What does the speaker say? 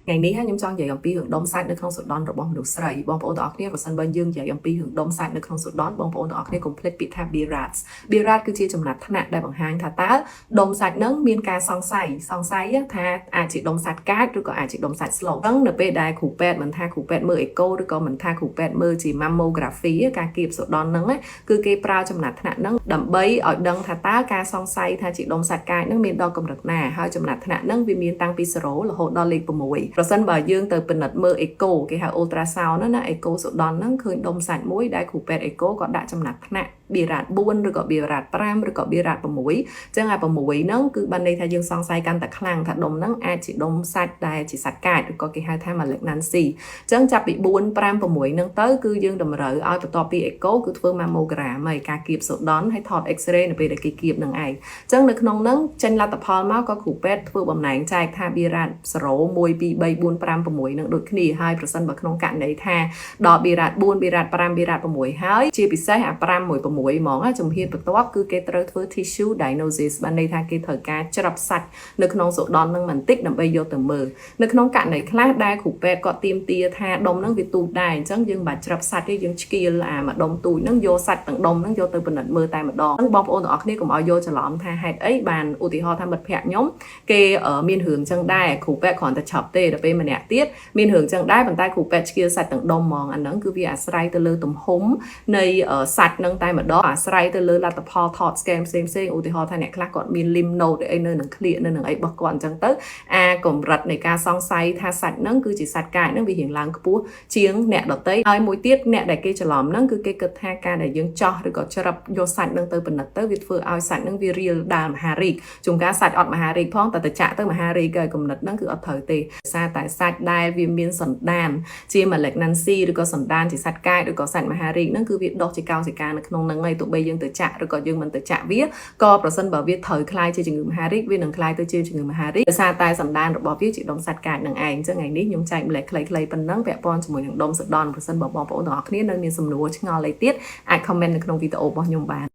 ngày ní ha nhóm chọn dạyអំពីរឿងដុំសាច់នៅក្នុងសុដនរបស់មនុស្សស្រីបងប្អូនទាំងអស់គ្នាប្រសិនបើយើងនិយាយអំពីរឿងដុំសាច់នៅក្នុងសុដនបងប្អូនទាំងអស់គ្នាកុំភ្លេចពាក្យថា Birat Birat គឺជាចំណាត់ថ្នាក់ដែលបង្ហាញថាតើដុំសាច់នឹងមានការសង្ស័យថាអាចជាដុំសាច់កាចឬក៏អាចជាដុំសាច់ slow ហ្នឹងនៅពេលដែលគ្រូពេទ្យមិនថាគ្រូពេទ្យមើល echo ឬក៏មិនថាគ្រូពេទ្យមើលជា mammography ការគៀបសុដនហ្នឹងគឺគេប្រើចំណាត់ថ្នាក់ហ្នឹងដើម្បីឲ្យដឹងថាតើការសង្ស័យថាជាដុំសាច់កាចហ្នឹងមានដល់កម្រិតណាហើយចំណាត់ថ្នាក់ហ្នឹងវាមានតាំងពី0រហូតដល់លេខ6ប្រសិនបើយើងទៅពិនិត្យមើល echo គេហៅ ultrasound ណា echo សុដនហ្នឹងឃើញដុំសាច់មួយដែលគ្រូពេទ្យ echo ក៏ដាក់ចំណាត់ថ្នាក់ Birat 4ឬក៏ Birat 5ឬក៏ Birat 6អញ្ចឹងអា6ហ្នឹងគឺបានន័យថាយើងសង្ស័យកាន់តែខ្លាំងថាដុំហ្នឹងអាចជាដុំសាច់ដែលជាសាច់កាចឬក៏គេហៅថា malignancy អញ្ចឹងចាប់ពី4 5 6ហ្នឹងទៅគឺយើងតម្រូវឲ្យបន្ទាប់ពី echo គឺធ្វើ mammogram ហើយការគៀបសុដនហើយថត x-ray នៅពេលដែលគេគៀបនឹងឯងអញ្ចឹងនៅក្នុងហ្នឹងចេញលទ្ធផលមកក៏គ្រូពេទ្យធ្វើបំណែងចែកថា Birat 0 1 2 3 4 5 6ហ្នឹងដូចគ្នាហើយប្រសិនបើក្នុងករណីថាដល់ Birat 4 Birat 5 Birat 6ហើយជាពិសេសអា5 1 6ហ្មងជំហានបន្ទាប់គឺគេត្រូវធ្វើ tissue diagnosis បានន័យថាគេត្រូវការច្រប់សាច់នៅក្នុងសុដននឹងបន្តិចដើម្បីយកទៅមើលនៅក្នុងករណីខ្លះដែលគ្រូពេទ្យគាត់ទាមទារថាដុំនឹងវាទូចដែរអញ្ចឹងយើងមិនបាច់ច្រប់សាច់ទេយើងឆ្កៀលអាមួយដុំទូចនឹងយកសាច់ទាំងដុំនឹងយកទៅពិនិត្យមើលតែម្ដងហ្នឹងបងប្អូនទាំងអស់គ្នាកុំឲ្យយកច្រឡំថាហេតុអីបានឧទាហរណ៍ថាមិត្តភក្តិខ្ញុំគេមានរឿងអញ្ចឹងដែរគ្រូពេទ្យគ្រាន់តែច្រប់ទេដល់ពេលម្នាក់ទៀតមានរឿងអញ្ចឹងដែរប៉ុន្តែគ្រូពេទ្យឆ្កៀលសាច់ទាំងដុំហ្មងអាហ្នឹងគឺវាអាស្រ័យទៅលើទំហំនៃសាច់នឹងតែម្ដងអាស្រ័យទៅលើលទ្ធផលថត scan ផ្សេងឧទាហរណ៍ថាអ្នកខ្លះគាត់មាន lymph node អីនៅនឹងក្លៀកនៅនឹងអីរបស់គាត់អញ្ចឹងទៅអាកម្រិតនៃការសង្ស័យថាសាច់ហ្នឹងគឺជាសាច់កាចហ្នឹងវារៀងឡើងខ្ពស់ជាងអ្នកដទៃហើយមួយទៀតអ្នកដែលគេច្រឡំហ្នឹងគឺគេគិតថាការដែលយើងចោះឬក៏ច្រឹបយកសាច់ហ្នឹងទៅពិនិត្យទៅវាធ្វើឲ្យសាច់ហ្នឹងវារៀលដាលមហារីកជួនកាលសាច់អត់មហារីកផងតែទៅចាក់ទៅមហារីកហើយគំនិតហ្នឹងគឺអត់ត្រូវទេសារតែសាច់ដែលវាមានសន្តានជា malignancy ឬក៏សន្តានជាសាច់កាចឬក៏សាច់មហារីកហ្នឹងគឺវាដុះជាកោសិកានៅក្នុងហ្នឹងហើយទោះបីយើងទៅចាក់ឬក៏យើងមិនទៅចាក់វាក៏ប្រសិនបើវាត្រូវคล้ายជាជំងឺមហារីកវានឹងคล้ายទៅជាជំងឺមហារីកដោយសារតែសន្តានរបស់វាជាដុំសាច់កាចនឹងឯងអញ្ចឹងថ្ងៃនេះខ្ញុំចែកម្លែកខ្លីៗប៉ុណ្ណឹងពាក់ព័ន្ធជាមួយនឹងដុំសុដនប្រសិនបើបងប្អូនទាំងអស់គ្នានៅមានសំណួរឆ្ងល់អីទៀតអាច comment នៅក្នុងវីដេអូរបស់ខ្ញុំបាន